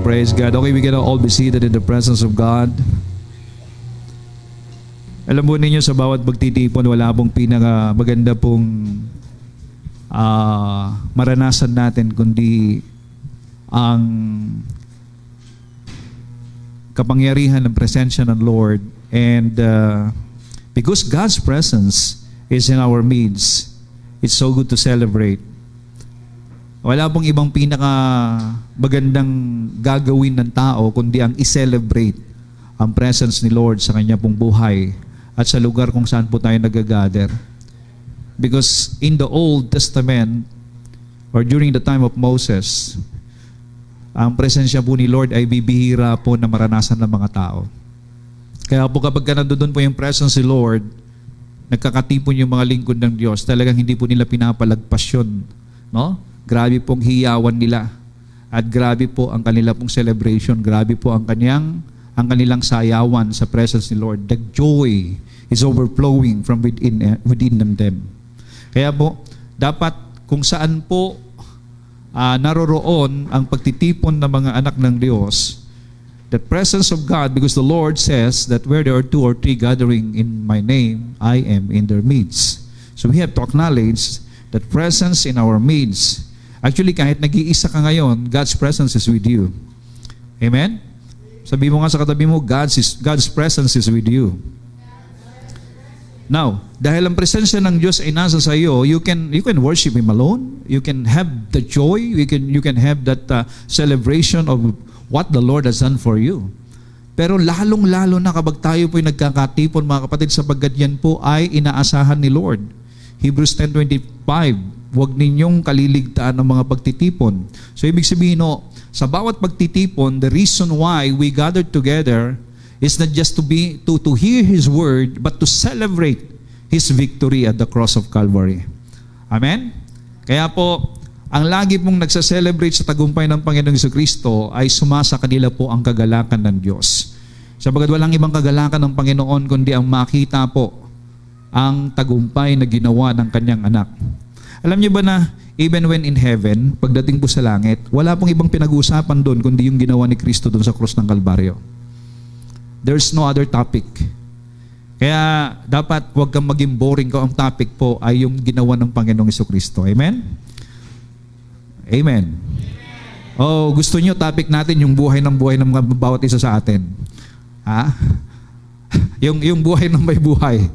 Praise God. Okay, we can all be seated in the presence of God. Alam mo ninyo, sa bawat pagtitipon, wala pong pinaka maganda pong maranasan natin kundi ang kapangyarihan ng presensya ng Lord. And because God's presence is in our midst, it's so good to celebrate. Wala pong ibang pinaka magandang gagawin ng tao kundi ang i-celebrate ang presence ni Lord sa kanya pong buhay at sa lugar kung saan po tayo nag-gather. Because in the Old Testament or during the time of Moses, ang presensya po ni Lord ay bibihira po na maranasan ng mga tao. Kaya po kapag nandoon po yung presence ni Lord, nagkakatipon yung mga lingkod ng Diyos, talagang hindi po nila pinapalagpas yun. No? Grabe pong hiyawan nila. At grabe po ang kanila pong celebration. Grabe po ang kanilang sayawan sa presence ni Lord. The joy is overflowing from within them. Kaya po, dapat kung saan po naroroon ang pagtitipon ng mga anak ng Diyos, the presence of God, because the Lord says that where there are 2 or 3 gathering in my name, I am in their midst. So we have to acknowledge that presence in our midst. Actually, kahit nag-iisa ka ngayon, God's presence is with you. Amen? Sabi mo nga sa katabi mo, God's presence is with you. Now, dahil ang presensya ng Diyos ay nasa sa iyo, you can worship Him alone. You can have the joy. You can have that celebration of what the Lord has done for you. Pero lalong-lalo na kapag tayo po'y nagkakatipon, mga kapatid, sapagkat yan po ay inaasahan ni Lord. Hebrews 10:25, huwag ninyong kaliligtaan ng mga pagtitipon. So ibig sabihin, sa bawat pagtitipon, the reason why we gathered together is not just to hear His word, but to celebrate His victory at the cross of Calvary. Amen? Kaya po, ang lagi pong nagsa-celebrate sa tagumpay ng Panginoong Jesucristo ay sumasa kanila po ang kagalakan ng Diyos. Sabagat walang ibang kagalakan ng Panginoon kundi ang makita po ang tagumpay na ginawa ng kanyang anak. Alam niyo ba na even when in heaven, pagdating po sa langit, wala pong ibang pinag-uusapan doon kundi yung ginawa ni Kristo doon sa krus ng Kalbaryo. There's no other topic. Kaya dapat huwag kang maging boring ko. Ang topic po ay yung ginawa ng Panginoong Jesucristo. Amen? Amen. Oh, gusto niyo topic natin yung buhay ng bawat isa sa atin. Ha? yung buhay ng may buhay.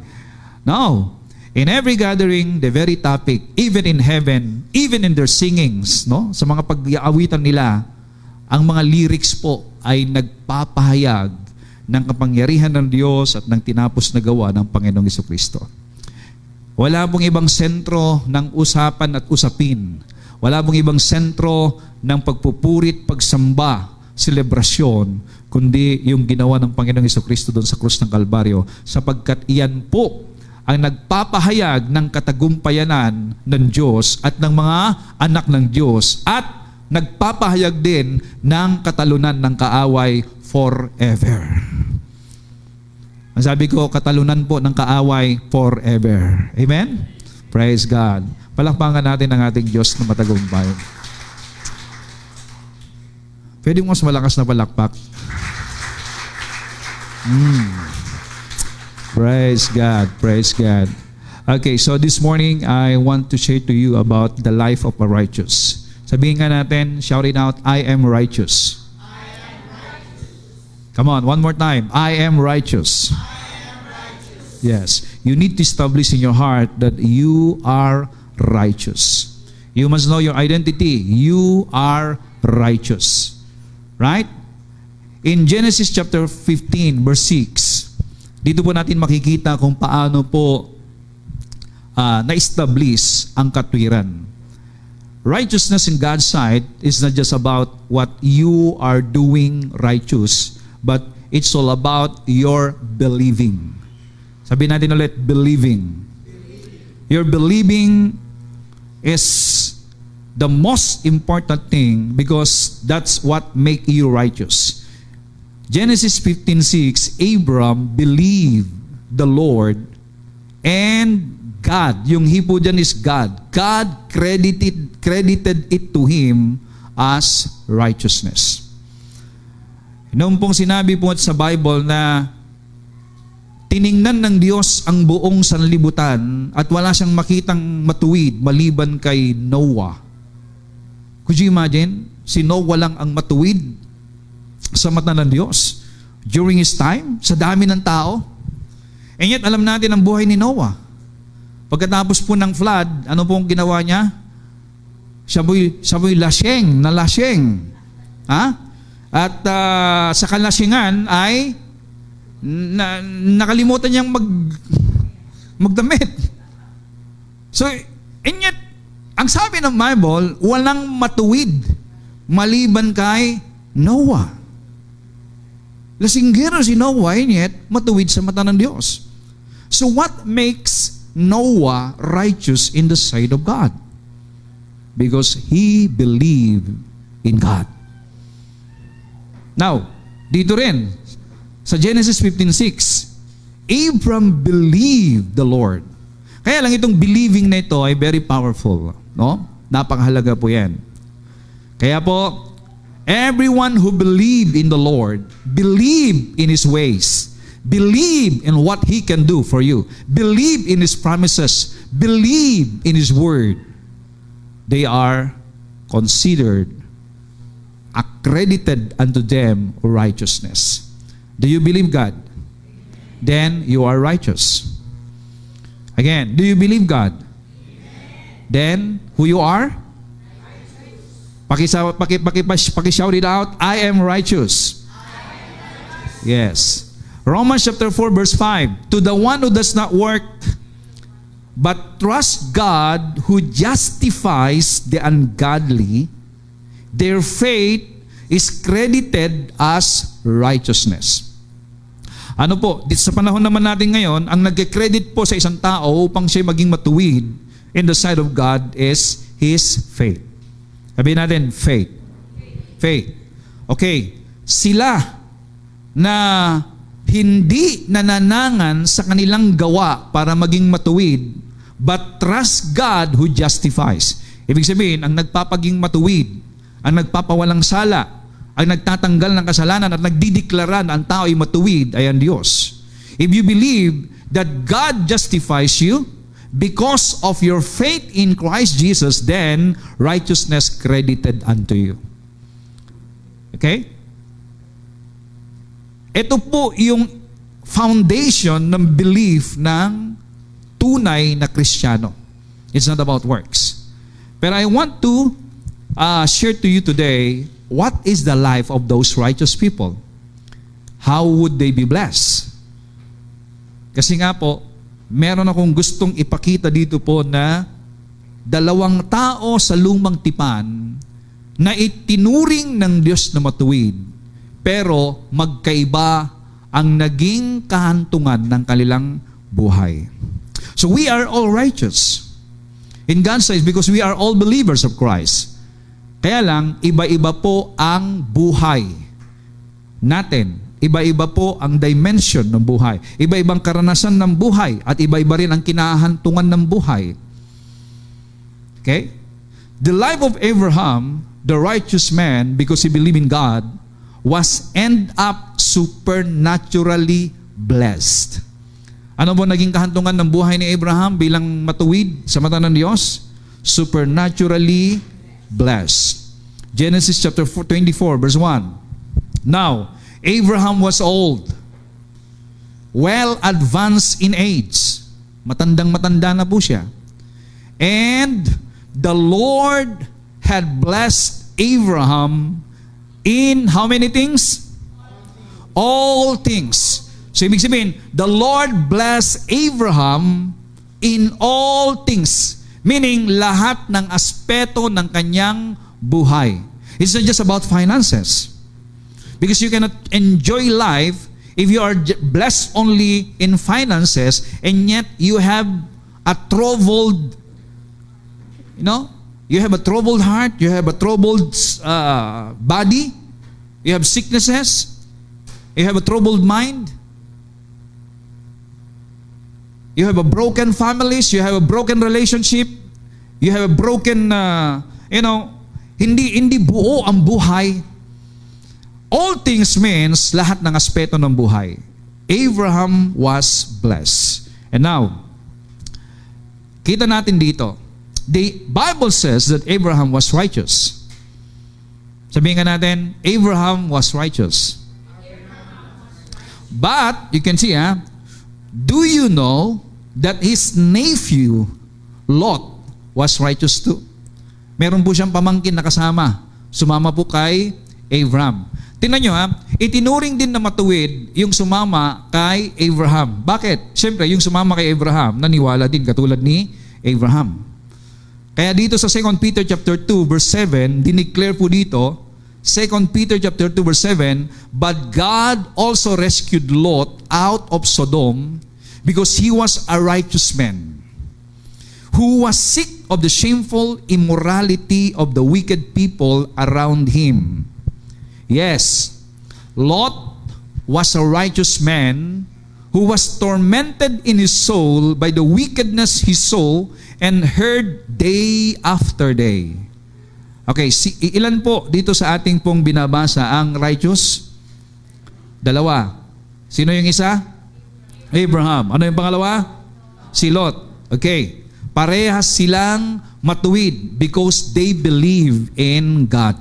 No. In every gathering, the very topic, even in heaven, even in their singings, no? Sa mga pag-aawitan nila, ang mga lyrics po ay nagpapahayag ng kapangyarihan ng Diyos at ng tinapos na gawa ng Panginoong Jesucristo. Wala pong ibang sentro ng usapan at usapin. Wala pong ibang sentro ng pagpupurit, pagsamba, selebrasyon, kundi yung ginawa ng Panginoong Jesucristo doon sa krus ng Kalbaryo, sapagkat iyan po ang nagpapahayag ng katagumpayanan ng Diyos at ng mga anak ng Diyos at nagpapahayag din ng katalunan ng kaaway forever. Ang sabi ko, katalunan po ng kaaway forever. Amen? Praise God. Palakpakan natin ang ating Diyos na matagumpay. Pwede mo mas malakas na palakpak. Praise God. Praise God. Okay, so this morning, I want to share to you about the life of a righteous. Sabihin nga natin, shout it out, I am righteous. I am righteous. Come on, one more time. I am righteous. I am righteous. Yes. You need to establish in your heart that you are righteous. You must know your identity. You are righteous. Right? In Genesis chapter 15, verse 6, dito po natin makikita kung paano po na-establish ang katwiran. Righteousness in God's sight is not just about what you are doing righteous, but it's all about your believing. Sabihin natin ulit, believing. Your believing is the most important thing because that's what make you righteous. Genesis 15:6, Abram believed the Lord and God, yung hipo dyan is God. God credited it to him as righteousness. Noong pong sinabi po sa Bible na tiningnan ng Diyos ang buong sanlibutan at wala siyang makitang matuwid maliban kay Noah. Could you imagine? Si Noah lang ang matuwid sa mata ng Diyos during his time, sa dami ng tao. And yet, alam natin ang buhay ni Noah. Pagkatapos po ng flood, ano pong ginawa niya? Siya po'y lasing. Ha? At sa kalasingan ay nakalimutan niyang magdamit. So, and yet, ang sabi ng Bible, walang matuwid maliban kay Noah. Lasinggero si Noah, and yet, matuwid sa mata ng Diyos. So what makes Noah righteous in the sight of God? Because he believed in God. Now, dito rin, sa Genesis 15:6, Abram believed the Lord. Kaya lang itong believing na ito ay very powerful. No? Napakahalaga po yan. Kaya po, everyone who believed in the Lord, believe in His ways, believe in what He can do for you, believe in His promises, believe in His word, they are considered accredited unto them righteousness. Do you believe God? Then you are righteous. Again, do you believe God? Then who you are? Paki-shout it out. I am righteous. Yes. Romans chapter 4 verse 5. To the one who does not work but trust God who justifies the ungodly, their faith is credited as righteousness. Ano po, dito sa panahon naman natin ngayon, ang nagke-credit po sa isang tao upang siya maging matuwid in the sight of God is his faith. Sabihin natin, faith. Faith. Okay, sila na hindi nananangan sa kanilang gawa para maging matuwid, but trust God who justifies. Ibig sabihin, ang nagpapaging matuwid, ang nagpapawalang sala, ang nagtatanggal ng kasalanan at nagdideklara na ang tao ay matuwid ay ang Diyos. If you believe that God justifies you because of your faith in Christ Jesus, then righteousness credited unto you. Okay? Ito po yung foundation ng belief ng tunay na Kristiyano. It's not about works. But I want to share to you today, what is the life of those righteous people? How would they be blessed? Kasi nga po, meron akong gustong ipakita dito po na dalawang tao sa lumang tipan na itinuring ng Diyos na matuwid, pero magkaiba ang naging kahantungan ng kanilang buhay. So we are all righteous in God's eyes because we are all believers of Christ. Kaya lang, iba-iba po ang buhay natin. Iba-iba po ang dimension ng buhay. Iba-ibang karanasan ng buhay at iba-iba rin ang kinahantungan ng buhay. Okay? The life of Abraham, the righteous man, because he believed in God, was end up supernaturally blessed. Ano po naging kahantungan ng buhay ni Abraham bilang matuwid sa mata ng Diyos? Supernaturally blessed. Genesis chapter 24 verse 1. Now, Abraham was old, well advanced in age. Matandang-matanda na po siya. And the Lord had blessed Abraham in how many things? All things. So ibig sabihin, the Lord blessed Abraham in all things. Meaning, lahat ng aspeto ng kanyang buhay. It's not just about finances. Because you cannot enjoy life if you are blessed only in finances and yet you have a troubled, you have a troubled heart, you have a troubled body, you have sicknesses, you have a troubled mind, you have a broken families, you have a broken relationship, you have a broken, hindi buo ang buhay. All things means lahat ng aspeto ng buhay. Abraham was blessed. And now, kita natin dito, the Bible says that Abraham was righteous. Sabihin nga natin, Abraham was righteous. But, you can see, do you know that his nephew, Lot, was righteous too? Meron po siyang pamangkin na kasama. Sumama po kay Abraham. Tingnan nyo itinuring din na matuwid yung sumama kay Abraham. Bakit? Siyempre, yung sumama kay Abraham, naniwala din katulad ni Abraham. Kaya dito sa 2 Peter chapter 2 verse 7, dineclare po dito, 2 Peter chapter 2 verse 7, but God also rescued Lot out of Sodom because he was a righteous man who was sick of the shameful immorality of the wicked people around him. Yes, Lot was a righteous man who was tormented in his soul by the wickedness he saw and heard day after day. Okay, ilan po dito sa ating pong binabasa ang righteous? Dalawa. Sino yung isa? Abraham. Ano yung pangalawa? Si Lot. Okay. Parehas silang matuwid because they believe in God.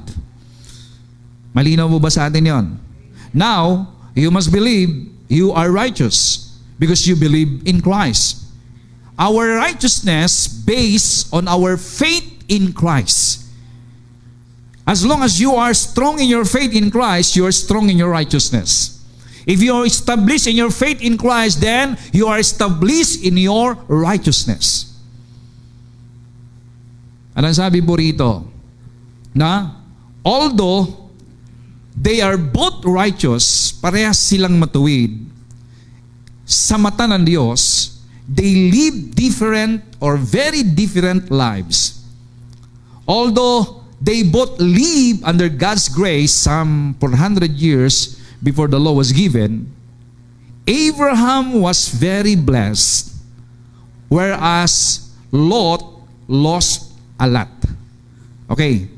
Malinaw mo ba sa atin yon? Now, you must believe you are righteous because you believe in Christ. Our righteousness based on our faith in Christ. As long as you are strong in your faith in Christ, you are strong in your righteousness. If you are established in your faith in Christ, then you are established in your righteousness. Anong sabi po rito? Na, although they are both righteous, parehas silang matuwid, sa mata ng Diyos, they live different or very different lives. Although they both live under God's grace some 400 years before the law was given, Abraham was very blessed, whereas Lot lost a lot. Okay.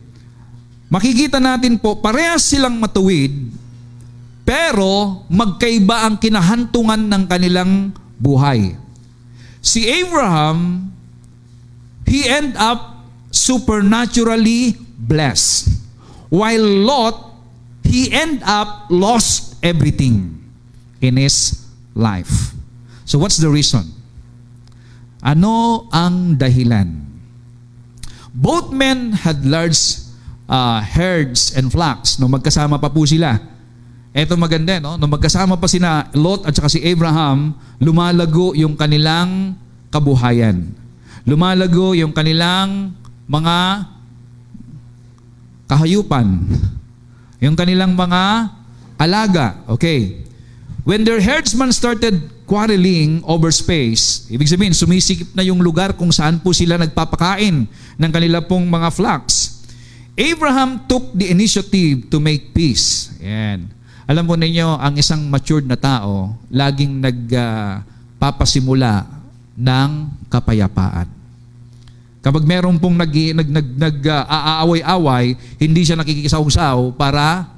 Makikita natin po, parehas silang matuwid, pero magkaiba ang kinahantungan ng kanilang buhay. Si Abraham, he end up supernaturally blessed. While Lot, he end up lost everything in his life. So what's the reason? Ano ang dahilan? Both men had large herds and flocks. No, magkasama pa po sila. Ito maganda, no? Nung magkasama pa sina Lot at saka si Abraham, lumalago yung kanilang kabuhayan. Lumalago yung kanilang mga kahayupan. Yung kanilang mga alaga. Okay. When their herdsmen started quarreling over space, ibig sabihin, sumisikip na yung lugar kung saan po sila nagpapakain ng kanila pong mga flocks. Abraham took the initiative to make peace. Yan. Alam po ninyo, ang isang matured na tao, laging nagpapasimula ng kapayapaan. Kapag meron pong aaway-away, hindi siya nakikisawsaw para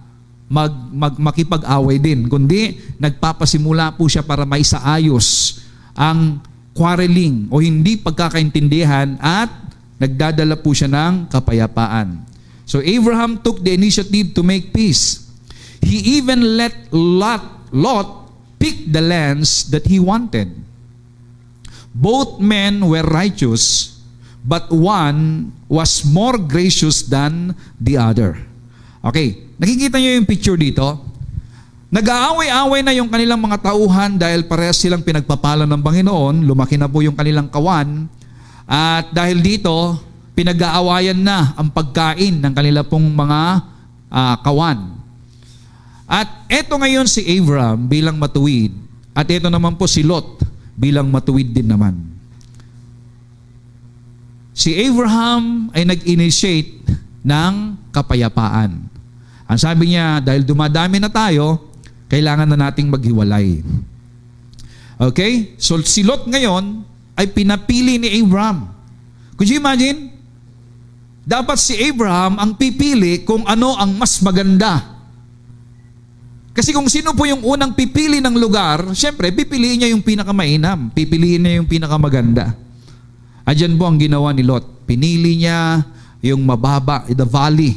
makipag-away din, kundi nagpapasimula po siya para maisaayos ang quarreling o hindi pagkakaintindihan at nagdadala po siya ng kapayapaan. So Abraham took the initiative to make peace. He even let Lot pick the lands that he wanted. Both men were righteous, but one was more gracious than the other. Okay, nakikita niyo yung picture dito? Nag-aaway-away na yung kanilang mga tauhan dahil parehas silang pinagpapala ng Panginoon, lumaki na po yung kanilang kawan, at dahil dito, pinag-aawayan na ang pagkain ng kanila pong mga kawan. At eto ngayon si Abraham bilang matuwid, at eto naman po si Lot bilang matuwid din naman. Si Abraham ay nag-initiate ng kapayapaan. Ang sabi niya, dahil dumadami na tayo, kailangan na nating maghiwalay. Okay? So si Lot ngayon ay pinapili ni Abraham. Could you imagine? Dapat si Abraham ang pipili kung ano ang mas maganda Kasi kung sino po yung unang pipili ng lugar, siyempre, pipiliin niya yung pinakamainam. Pipiliin niya yung pinakamaganda. Adyan po ang ginawa ni Lot. Pinili niya yung mababa, the valley.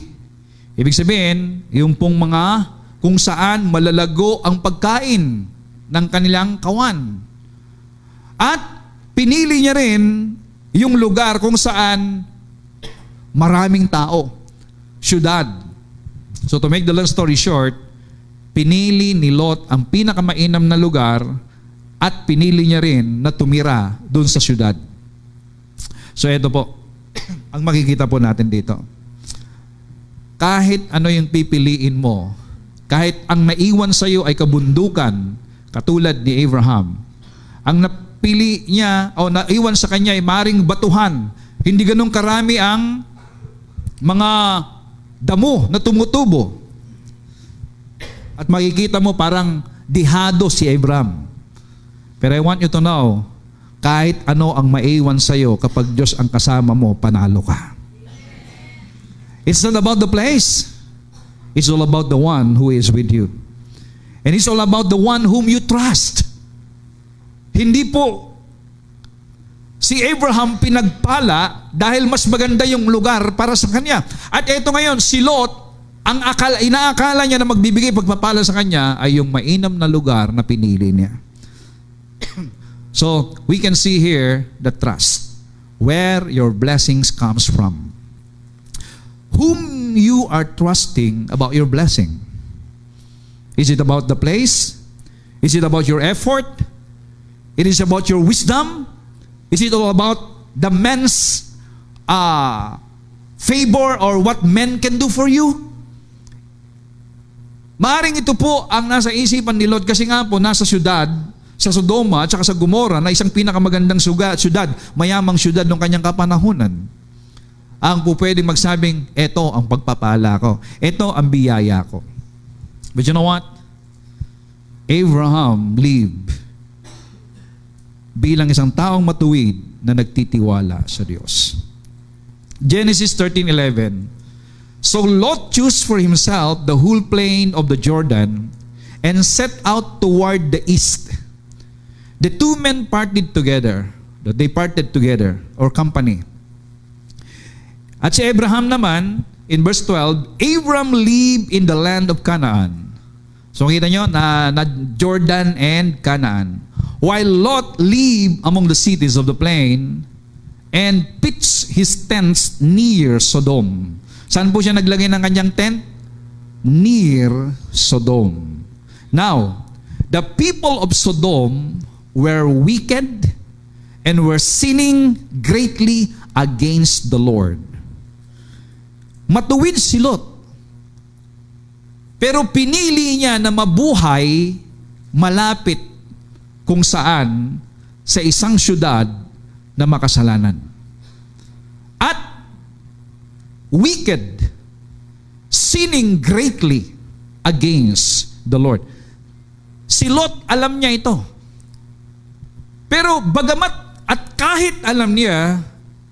Ibig sabihin, yung pong mga kung saan malalago ang pagkain ng kanilang kawan. At pinili niya rin yung lugar kung saan maraming tao. Syudad. So to make the long story short, pinili ni Lot ang pinakamainam na lugar at pinili niya rin na tumira doon sa syudad. So ito po, ang makikita po natin dito. Kahit ano yung pipiliin mo, kahit ang naiwan sa iyo ay kabundukan, katulad ni Abraham, ang napili niya o naiwan sa kanya ay maring batuhan, hindi ganun karami ang mga damo na tumutubo. At makikita mo parang dihado si Abraham. Pero I want you to know, kahit ano ang maiwan sa iyo, kapag Diyos ang kasama mo, panalo ka. It's not about the place. It's all about the one who is with you. And it's all about the one whom you trust. Hindi po si Abraham pinagpala dahil mas maganda yung lugar para sa kanya. At ito ngayon, si Lot, ang inaakala niya na magbibigay pagpapala sa kanya ay yung mainam na lugar na pinili niya. So, we can see here the trust. Where your blessings comes from. Whom you are trusting about your blessing. Is it about the place? Is it about your effort? It is about your wisdom? Is it all about the men's favor or what men can do for you? Maaring ito po ang nasa isipan ni Lot kasi nga po nasa syudad, sa Sodoma at sa Gomora na isang pinakamagandang syudad, mayamang syudad ng kanyang kapanahunan. Ang po pwedeng magsabing, eto ang pagpapala ko. Eto ang biyaya ko. But you know what? Abraham lived bilang isang taong matuwid na nagtitiwala sa Diyos. Genesis 13:11. So Lot chose for himself the whole plain of the Jordan and set out toward the east. The two men parted together. They parted together, or company. At si Abraham naman, in verse 12, Abram lived in the land of Canaan. So makita nyo, na Jordan and Canaan. While Lot lived among the cities of the plain and pitched his tents near Sodom. Saan po siya naglagay ng kanyang tent? Near Sodom. Now, the people of Sodom were wicked and were sinning greatly against the Lord. Matuwid si Lot. Pero pinili niya na mabuhay malapit kung saan sa isang syudad na makasalanan. At wicked, sinning greatly against the Lord. Si Lot, alam niya ito. Pero bagamat at kahit alam niya,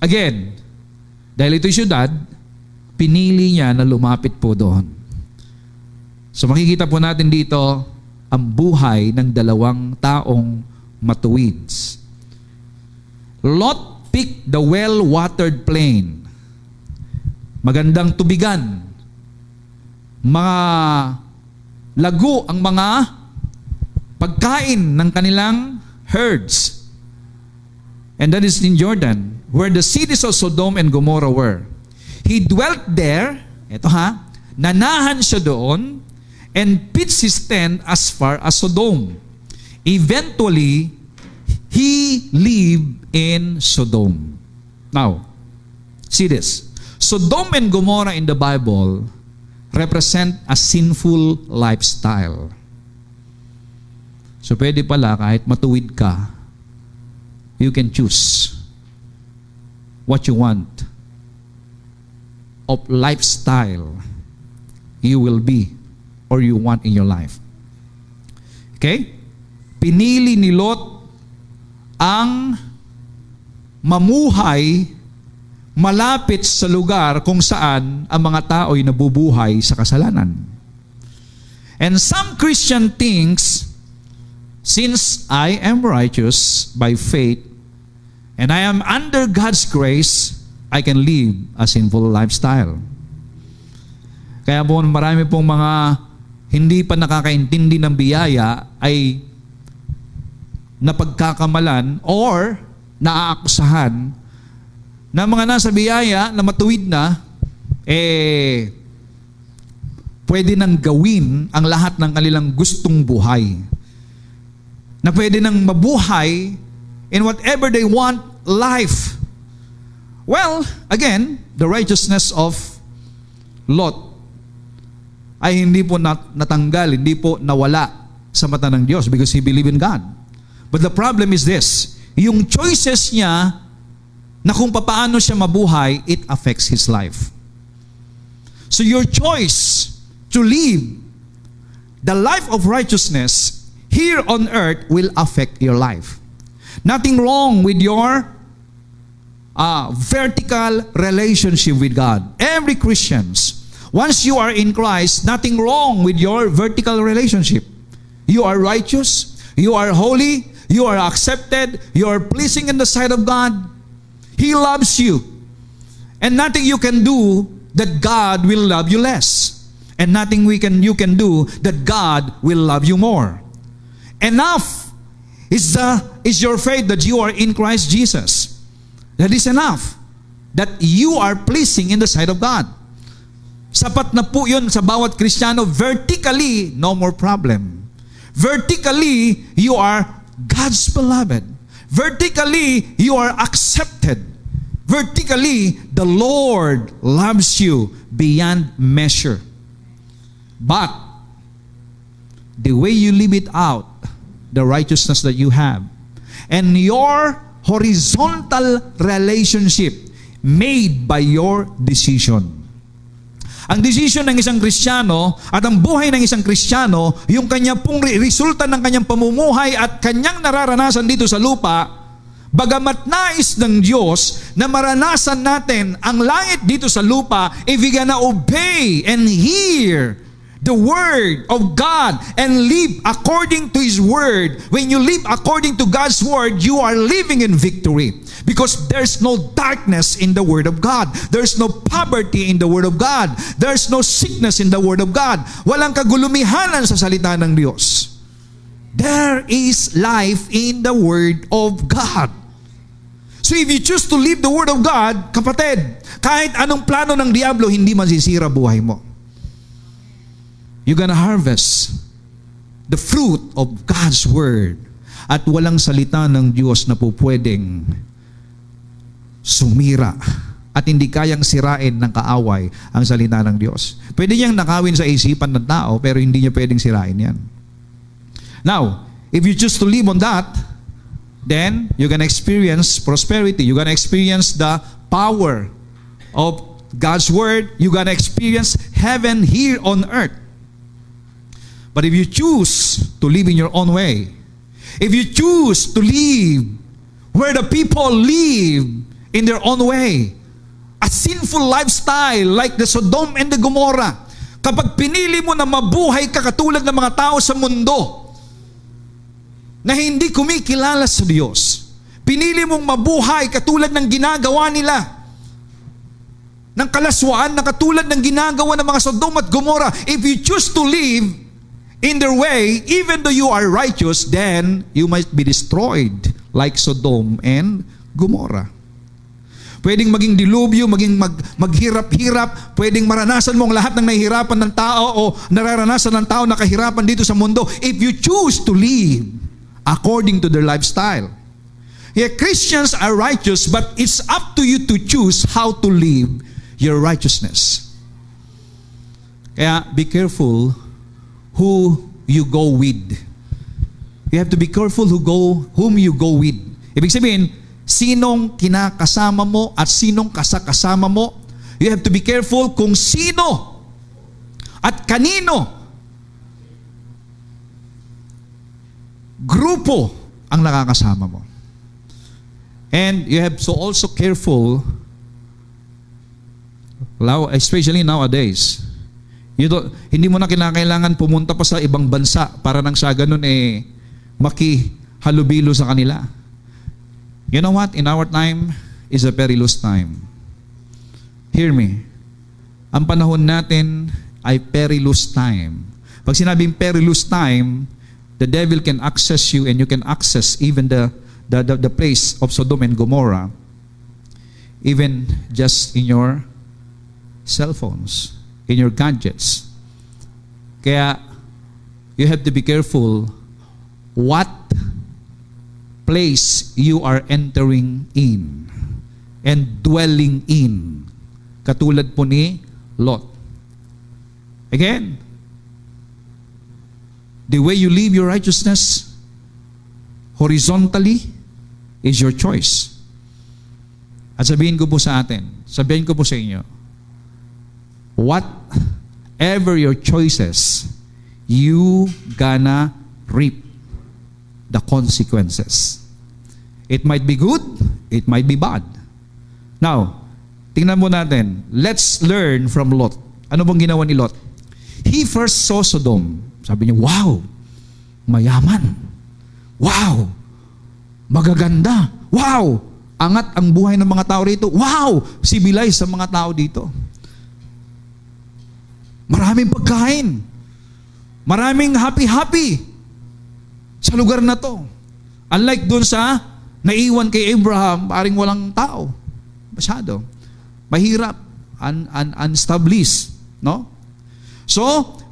again, dahil ito'y syudad, pinili niya na lumapit po doon. So makikita po natin dito ang buhay ng dalawang taong matuwid. Lot picked the well-watered plain. Magandang tubigan. Mga lago ang mga pagkain ng kanilang herds. And that is in Jordan, where the cities of Sodom and Gomorrah were. He dwelt there, nanahan siya doon, and pitched his tent as far as Sodom. Eventually, he lived in Sodom. Now, see this. Sodom and Gomorrah in the Bible represent a sinful lifestyle. So pwede pala kahit matuwid ka, you can choose what you want of lifestyle you will be or you want in your life. Okay? Pinili ni Lot ang mamuhay malapit sa lugar kung saan ang mga tao'y nabubuhay sa kasalanan. And some Christian thinks, since I am righteous by faith and I am under God's grace, I can live a sinful lifestyle. Kaya po marami pong mga hindi pa nakakaintindi ng biyaya ay napagkakamalan or naaakusahan na mga nasa biyaya na matuwid na, pwede nang gawin ang lahat ng kanilang gustong buhay. Na pwede nang mabuhay in whatever they want life. Well, again, the righteousness of Lot ay hindi po natanggal, hindi po nawala sa mata ng Diyos because he believed in God. But the problem is this, yung choices niya na kung paano siya mabuhay, it affects his life. So your choice to live the life of righteousness here on earth will affect your life. Nothing wrong with your vertical relationship with God. Every Christians, once you are in Christ, nothing wrong with your vertical relationship. You are righteous, you are holy, you are accepted, you are pleasing in the sight of God. He loves you. And nothing you can do that God will love you less. And nothing you can do that God will love you more. Enough is your faith that you are in Christ Jesus. That is enough. That you are pleasing in the sight of God. Sapat na po yun sa bawat Kristiyano. Vertically, no more problem. Vertically, you are God's beloved. Vertically, you are accepted. Vertically, the Lord loves you beyond measure. But, the way you live it out, the righteousness that you have, and your horizontal relationship made by your decision. Ang decision ng isang Kristiyano at ang buhay ng isang Kristiyano, yung kanya pong resulta ng kanyang pamumuhay at kanyang nararanasan dito sa lupa, bagamat nais ng Diyos na maranasan natin ang langit dito sa lupa, if we gonna obey and hear the Word of God and live according to His Word. When you live according to God's Word, you are living in victory. Because there's no darkness in the Word of God. There's no poverty in the Word of God. There's no sickness in the Word of God. Walang kagulumihanan sa salita ng Diyos. There is life in the Word of God. So if you choose to live the Word of God, kapatid, kahit anong plano ng diablo, hindi masisira buhay mo. You're gonna harvest the fruit of God's Word. At walang salita ng Diyos na po pwedeng sumira at hindi kayang sirain ng kaaway ang salita ng Diyos. Pwede niyang nakawin sa isipan ng tao, pero hindi niya pwedeng sirain yan. Now, if you choose to live on that, then you're gonna experience prosperity. You're gonna experience the power of God's Word. You're gonna experience heaven here on earth. But if you choose to live in your own way, if you choose to live where the people live in their own way, a sinful lifestyle like the Sodom and the Gomorrah, kapag pinili mo na mabuhay ka katulad ng mga tao sa mundo na hindi kumikilala sa Diyos, pinili mong mabuhay katulad ng ginagawa nila, ng kalaswaan na katulad ng ginagawa ng mga Sodom at Gomorrah, if you choose to live in their way, even though you are righteous, then you might be destroyed like Sodom and Gomorrah. Pwedeng maging dilubyo, maging maghirap-hirap, pwedeng maranasan mo ang lahat ng nahihirapan ng tao o nararanasan ng tao na kahirapan dito sa mundo if you choose to live according to their lifestyle. Yeah, Christians are righteous, but it's up to you to choose how to live your righteousness. Kaya be careful who you go with. You have to be careful whom you go with. Ibig sabihin, sinong kinakasama mo at sinong kasakasama mo. You have to be careful kung sino at kanino grupo ang nakakasama mo. And you have to also careful, especially nowadays, Hindi mo na kinakailangan pumunta pa sa ibang bansa para nang sa ganun makihalubilo sa kanila. You know what? In our time is a perilous time. Hear me. Ang panahon natin ay perilous time. Pag sinabing perilous time, the devil can access you and you can access even the place of Sodom and Gomorrah, even just in your cell phones, in your gadgets. Kaya, you have to be careful what place you are entering in and dwelling in. Katulad po ni Lot. Again, the way you live your righteousness horizontally is your choice. At sabihin ko po sa inyo, whatever your choices, you gonna reap the consequences. It might be good, it might be bad. Now, tingnan mo natin, let's learn from Lot. Ano bang ginawa ni Lot? He first saw Sodom. Sabi niya, wow, mayaman. Wow, magaganda. Wow, angat ang buhay ng mga tao rito. Wow, civilized sa mga tao dito. Maraming pagkain. Maraming happy-happy sa lugar na to. Unlike dun sa naiwan kay Abraham, paring walang tao. Masyado. Mahirap. Unestablished. No? So,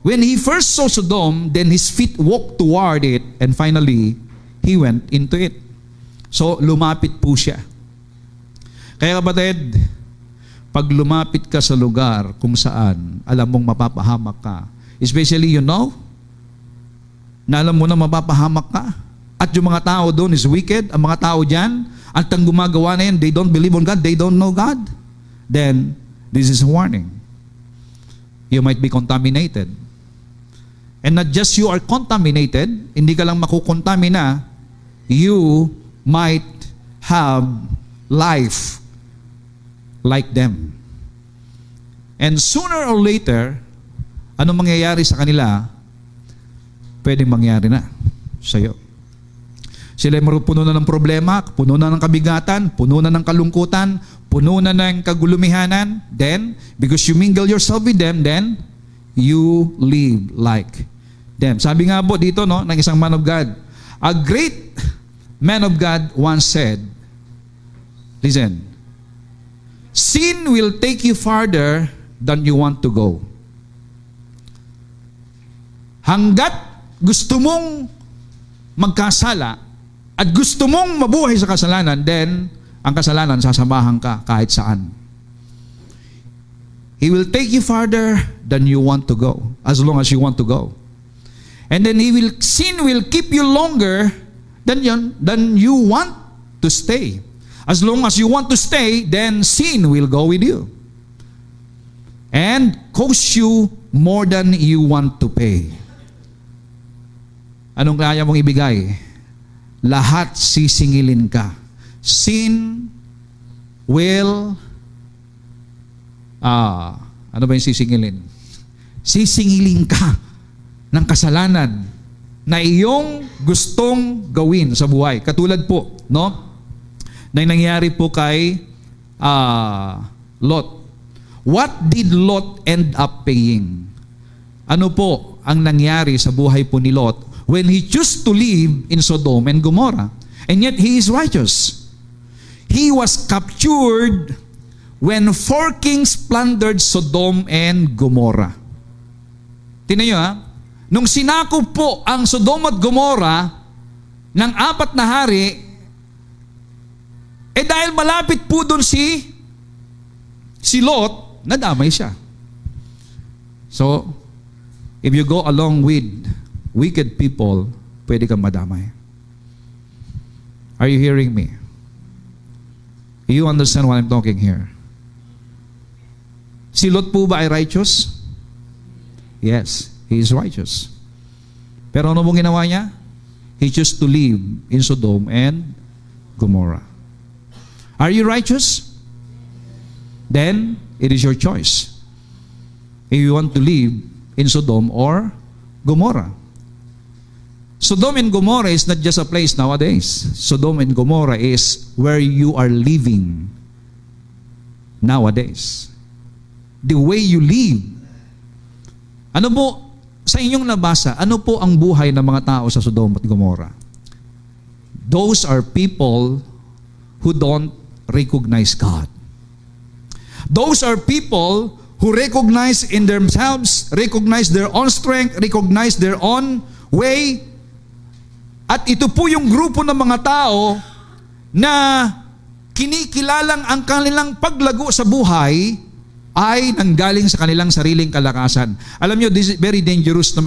when he first saw Sodom, then his feet walked toward it, and finally, he went into it. So, lumapit po siya. Kaya kapatid, pag lumapit ka sa lugar kung saan alam mong mapapahamak ka, especially na alam mo na mapapahamak ka, at yung mga tao doon is wicked, ang mga tao dyan, at ang gumagawa na yan, they don't believe on God, they don't know God, then this is a warning. You might be contaminated. And not just you are contaminated, hindi ka lang makukontamina, you might have life like them. And sooner or later, ano mangyayari sa kanila, pwedeng mangyari na sa iyo. Sila ay puno na ng problema, puno na ng kabigatan, puno na ng kalungkutan, puno na ng kagulumihanan. Then, because you mingle yourself with them, then you live like them. Sabi nga po dito ng isang man of God, a great man of God once said, listen, sin will take you farther than you want to go. Hanggat gusto mong magkasala at gusto mong mabuhay sa kasalanan, then ang kasalanan sasamahan ka kahit saan. He will take you farther than you want to go, as long as you want to go. And then sin will keep you longer than you want to stay. As long as you want to stay, then sin will go with you. And cost you more than you want to pay. Anong kaya mong ibigay? Lahat sisingilin ka. Sin will ano ba yung sisingilin? Sisingilin ka ng kasalanan na iyong gustong gawin sa buhay. Katulad po, na nangyari po kay Lot. What did Lot end up paying? Ano po ang nangyari sa buhay po ni Lot when he chose to live in Sodom and Gomorrah? And yet he is righteous. He was captured when 4 kings plundered Sodom and Gomorrah. Tingnan nyo nung sinakop po ang Sodom at Gomorrah ng 4 na hari, dahil malapit po doon si Lot, nadamay siya. So, if you go along with wicked people, pwede kang madamay. Are you hearing me? You understand what I'm talking here? Si Lot po ba ay righteous? Yes, he is righteous. Pero ano mong ginawa niya? He chose to live in Sodom and Gomorrah. Are you righteous? Then, it is your choice. If you want to live in Sodom or Gomorrah. Sodom and Gomorrah is not just a place nowadays. Sodom and Gomorrah is where you are living nowadays. The way you live. Ano po, sa inyong nabasa, ano po ang buhay ng mga tao sa Sodom at Gomorrah? Those are people who don't recognize God. Those are people who recognize in themselves, recognize their own strength, recognize their own way. At ito po yung grupo ng mga tao na kinikilalang ang kanilang paglago sa buhay ay nanggaling sa kanilang sariling kalakasan. Alam nyo, this is very dangerous na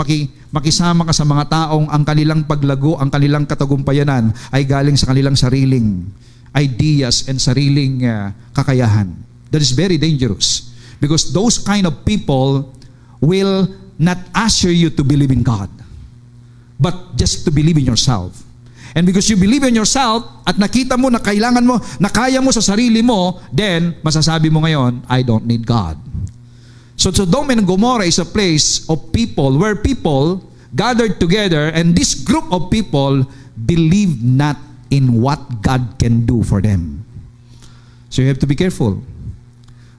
makisama ka sa mga taong ang kanilang paglago, ang kanilang katagumpayanan ay galing sa kanilang sariling ideas and sariling kakayahan. That is very dangerous. Because those kind of people will not usher you to believe in God, but just to believe in yourself. And because you believe in yourself at nakita mo na kailangan mo, na kaya mo sa sarili mo, then masasabi mo ngayon, I don't need God. So Sodom and Gomorrah is a place of people where people gathered together, and this group of people believe not in what God can do for them. So you have to be careful.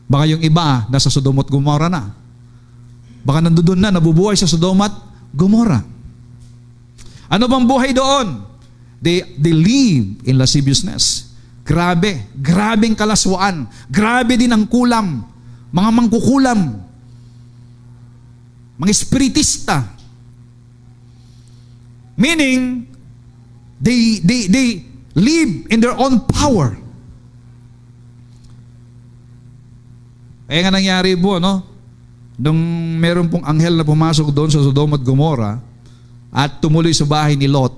Baka yung iba nasa Sodom at Gomorrah na. Baka nandoon na, nabubuhay sa Sodom at Gomorrah. Ano bang buhay doon? They live in lasciviousness. Grabeng kalaswaan. Grabe din ang kulam. Mga mangkukulam. Mga espiritista. Meaning, they live in their own power. Kaya nga nangyari po, no? Nung meron pong anghel na pumasok doon sa Sodom at Gomorrah at tumuloy sa bahay ni Lot.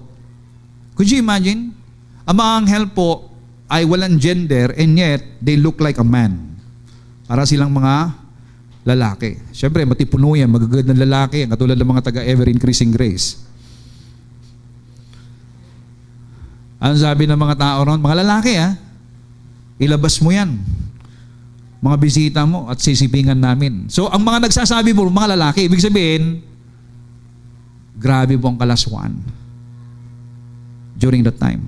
Could you imagine? Ang mga anghel po ay walang gender and yet they look like a man. Para silang mga lalaki. Siyempre, matipuno yan, magagad ng lalaki, katulad ng mga taga-ever-increasing grace. Ano sabi ng mga tao ron? Mga lalaki, ha? Ilabas mo yan. Mga bisita mo at sisipingan namin. So, ang mga nagsasabi po, mga lalaki, ibig sabihin, grabe po ang kalaswaan during that time.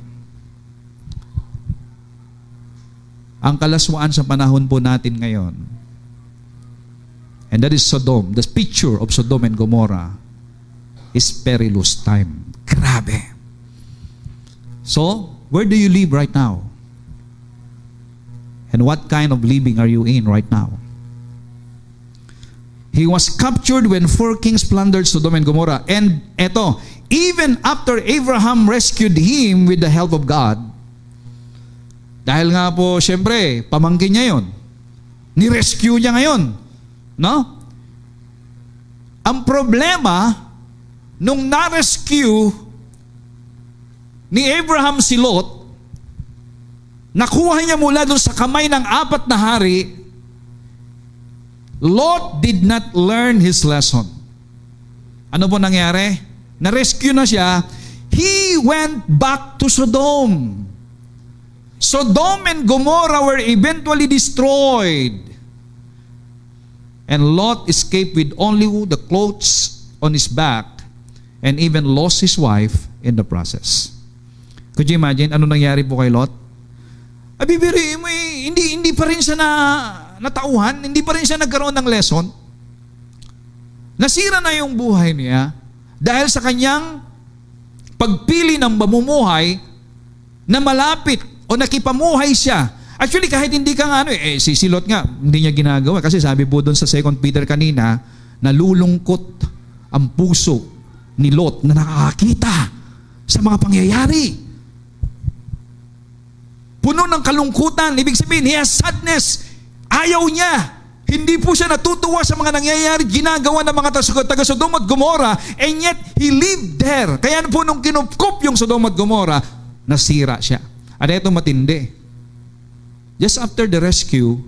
Ang kalaswaan sa panahon po natin ngayon, and that is Sodom, the picture of Sodom and Gomorrah is perilous time. Grabe. So, where do you live right now? And what kind of living are you in right now? He was captured when 4 kings plundered Sodom and Gomorrah. And eto, even after Abraham rescued him with the help of God, dahil nga po, syempre, pamangkin niya yun. Ni-rescue niya ngayon. No? Ang problema, nung na-rescue ni Abraham si Lot, nakuha niya mula doon sa kamay ng 4 na hari, Lot did not learn his lesson. Ano po nangyari? Na-rescue na siya. He went back to Sodom. Sodom and Gomorrah were eventually destroyed. And Lot escaped with only the clothes on his back and even lost his wife in the process. Could you imagine ano nangyari po kay Lot? Abibiri mo hindi pa rin siya natauhan, hindi pa rin siya nagkaroon ng lesson. Nasira na yung buhay niya dahil sa kanyang pagpili ng mamumuhay na malapit o nakipamuhay siya. Actually, kahit hindi ka nga si Lot nga, hindi niya ginagawa. Kasi sabi po doon sa 2 Peter kanina, nalulungkot ang puso ni Lot na nakakakita sa mga pangyayari. Puno ng kalungkutan. Ibig sabihin, he has sadness. Ayaw niya. Hindi po siya natutuwa sa mga nangyayari, ginagawa ng mga taga Sodom at Gomorrah, and yet, he lived there. Kaya po nung kinupkup yung Sodom at Gomorrah, nasira siya. At ito matindi. Just after the rescue,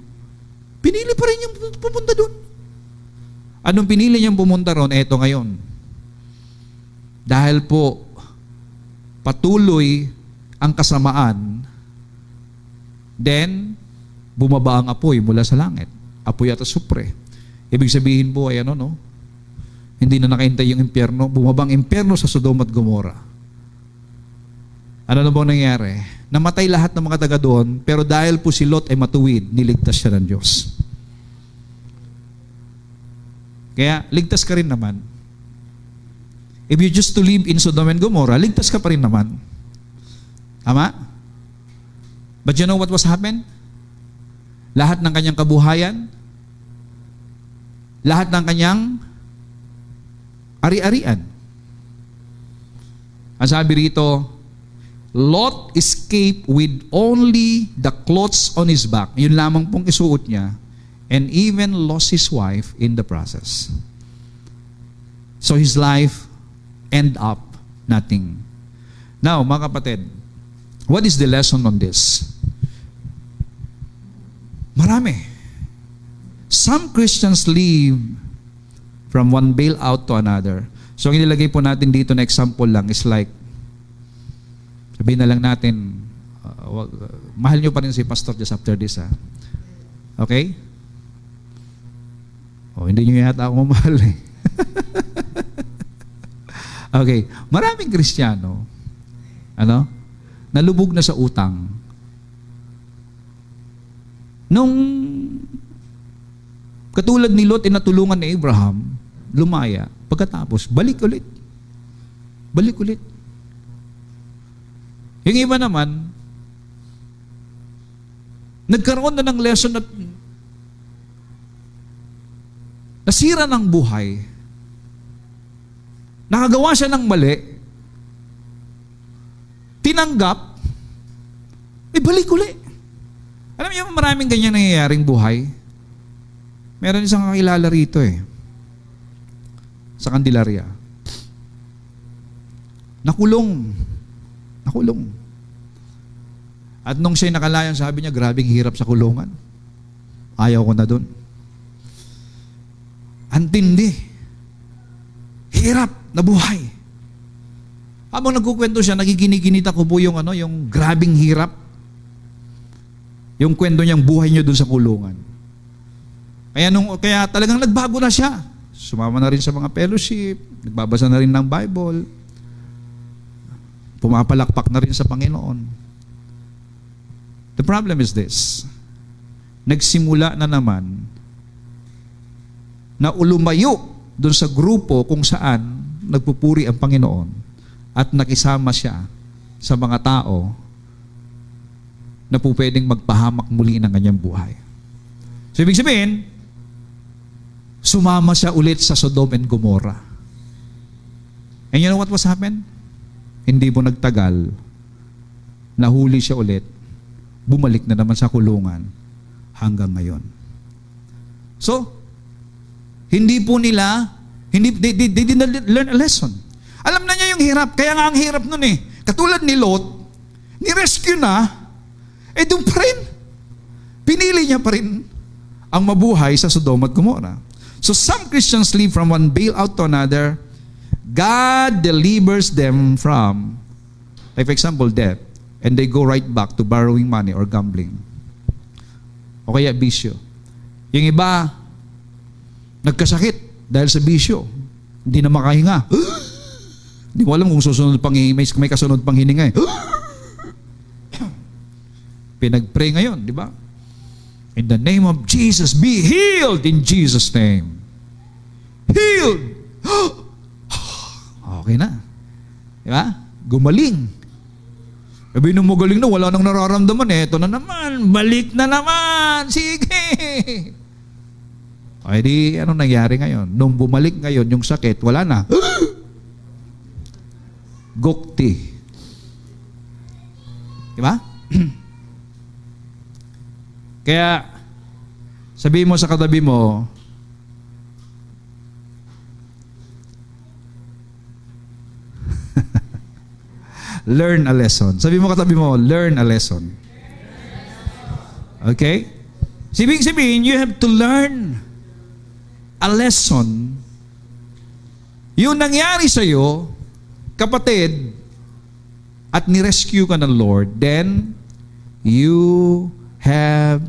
pinili pa rin niyang pumunta doon. Anong pinili niyang pumunta ron? Ito ngayon. Dahil po, patuloy ang kasamaan, then, bumaba ang apoy mula sa langit. Apoy at asupre. Ibig sabihin po ay Hindi na nakahintay yung impyerno. Bumabang impyerno sa Sodom at Gomora. Ano na bang nangyari? Namatay lahat ng mga taga doon, pero dahil po si Lot ay matuwid, niligtas siya ng Diyos. Kaya, ligtas ka rin naman. If you just to live in Sodom and Gomorrah, ligtas ka pa rin naman. Tama? But you know what was happened? Lahat ng kanyang kabuhayan, lahat ng kanyang ari-arian. Ang sabi rito, Lot escaped with only the clothes on his back. Yun lamang pong isuot niya. And even lost his wife in the process. So his life end up nothing. Now, mga kapatid, what is the lesson on this? Marami. Some Christians live from one bailout to another. So ang inilagay po natin dito na example lang is like, sabihin na lang natin, mahal nyo pa rin si Pastor just after this, ha? Okay? Hindi nyo yata ako mamahal eh. Okay. Maraming Kristiyano, nalubog na sa utang. Nung katulad ni Lot, natulungan ni Abraham, lumaya. Pagkatapos, balik ulit. Balik ulit. Yung iba naman, nagkaroon na ng lesson at nasira ng buhay. Nakagawa siya ng mali. Tinanggap. Balik ulit. Alam niyo, maraming ganyan nangyayaring buhay. Meron isang kakilala rito sa Candelaria. Nakulong. At nung siya'y nakalayan, sabi niya, grabing hirap sa kulungan. Ayaw ko na dun. Antindi. Hirap na buhay. Habang nagkukwento siya, nagiginiginita ko po yung grabing hirap. Yung kwento niyang buhay niyo dun sa kulungan. Kaya talagang nagbago na siya. Sumama na rin sa mga fellowship, nagbabasa na rin ng Bible, pumapalakpak na rin sa Panginoon. The problem is this. Nagsimula na naman na ulumayo doon sa grupo kung saan nagpupuri ang Panginoon at nakisama siya sa mga tao na po pwedeng magpahamak muli ng kanyang buhay. So, ibig sabihin, sumama siya ulit sa Sodom and Gomorrah. And you know what was happened? Hindi po nagtagal, nahuli siya ulit, bumalik na naman sa kulungan hanggang ngayon. So, they didn't learn a lesson. Alam na niya yung hirap, kaya nga ang hirap nun Katulad ni Lot, ni-rescue na, doon pa rin. Pinili niya pa rin ang mabuhay sa Sodom at Gomorrah. So some Christians live from one bailout to another. God delivers them from, like for example, debt. And they go right back to borrowing money or gambling. O kaya bisyo. Yung iba, nagkasakit dahil sa bisyo. Hindi na makahinga. Hindi mo alam kung susunod may kasunod pang hininga Pinag-pray ngayon, di ba? In the name of Jesus, be healed in Jesus' name. Healed! Okay na. Di ba? Gumaling. Sabi nung magaling na, wala nang nararamdaman Ito na naman, balik na naman. Sige! Ay di, anong nangyari ngayon? Nung bumalik ngayon, yung sakit, wala na. Gukti. Di ba? Kaya, sabihin mo sa katabi mo, learn a lesson. Sabi mo katabi mo, learn a lesson. Okay? Sabihin, you have to learn a lesson. Yung nangyari sa'yo, kapatid, at nirescue ka ng Lord, then you have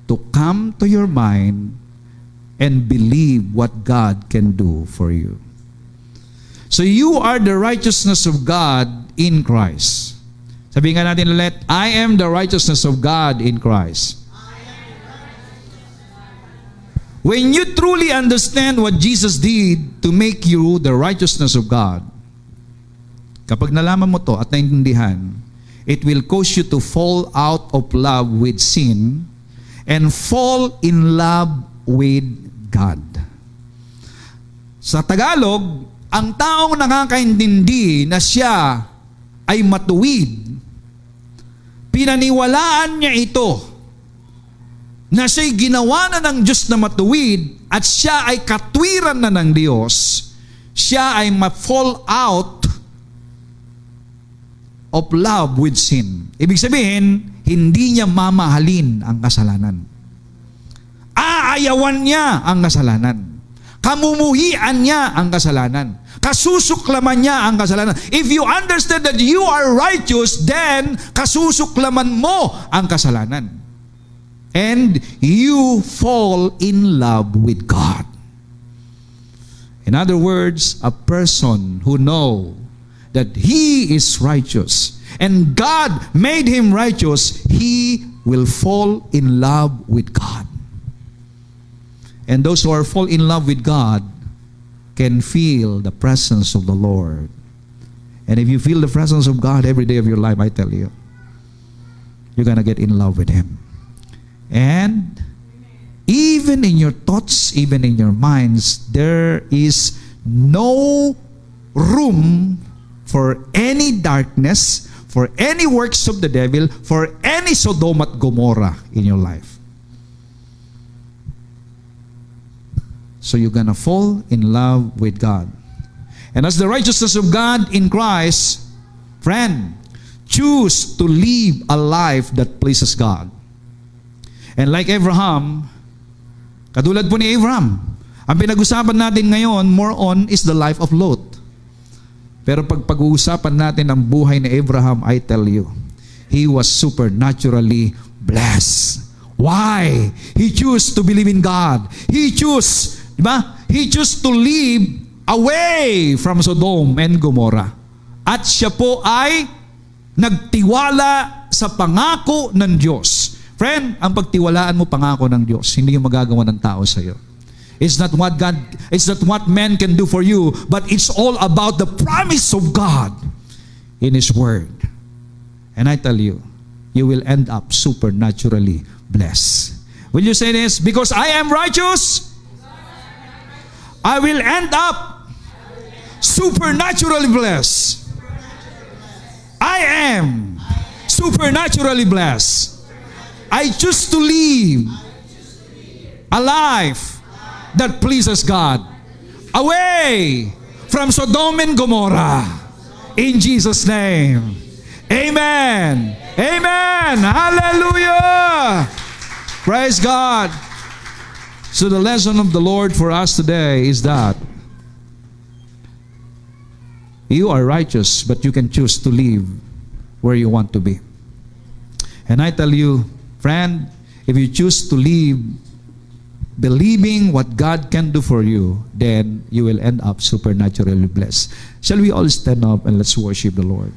to come to your mind and believe what God can do for you. So you are the righteousness of God in Christ. Sabihin nga natin ulit, I am the righteousness of God in Christ. When you truly understand what Jesus did to make you the righteousness of God, kapag nalaman mo to at naintindihan, it will cause you to fall out of love with sin and fall in love with God. Sa Tagalog, ang taong nakakaintindi na siya ay matuwid, pinaniwalaan niya ito, na siya'y ginawa na ng Diyos na matuwid at siya ay katwiran na ng Diyos, siya ay ma-fall out of love with sin. Ibig sabihin, hindi niya mamahalin ang kasalanan. Aayawan niya ang kasalanan. Kamumuhian niya ang kasalanan. Kasusuklaman niya ang kasalanan. If you understand that you are righteous, then kasusuklaman mo ang kasalanan. And you fall in love with God. In other words, a person who knows that he is righteous and God made him righteous, he will fall in love with God. And those who are fall in love with God can feel the presence of the Lord. And if you feel the presence of God every day of your life, I tell you, you're gonna get in love with Him. And even in your thoughts, even in your minds, there is no room for any darkness, for any works of the devil, for any Sodom at Gomorrah in your life. So you're gonna fall in love with God. And as the righteousness of God in Christ, friend, choose to live a life that pleases God. And like Abraham, katulad po ni Abraham, ang pinag-usapan natin ngayon, more on, is the life of Lot. Pero pag pag-uusapan natin ang buhay ni Abraham, I tell you, he was supernaturally blessed. Why? He chose to believe in God. He chose, di ba? He chose to live away from Sodom and Gomorrah. At siya po ay nagtiwala sa pangako ng Diyos. Friend, ang pagtiwalaan mo pangako ng Diyos, hindi yung magagawa ng tao sa iyo. It's not what man can do for you, but it's all about the promise of God in His Word. And I tell you, you will end up supernaturally blessed. Will you say this? Because I am righteous, I will end up supernaturally blessed. I am supernaturally blessed. I choose to live a life that pleases God, away from Sodom and Gomorrah. In Jesus' name. Amen. Amen. Hallelujah. Praise God. So the lesson of the Lord for us today is that you are righteous, but you can choose to live where you want to be. And I tell you, friend, if you choose to live believing what God can do for you, then you will end up supernaturally blessed. Shall we all stand up and let's worship the Lord?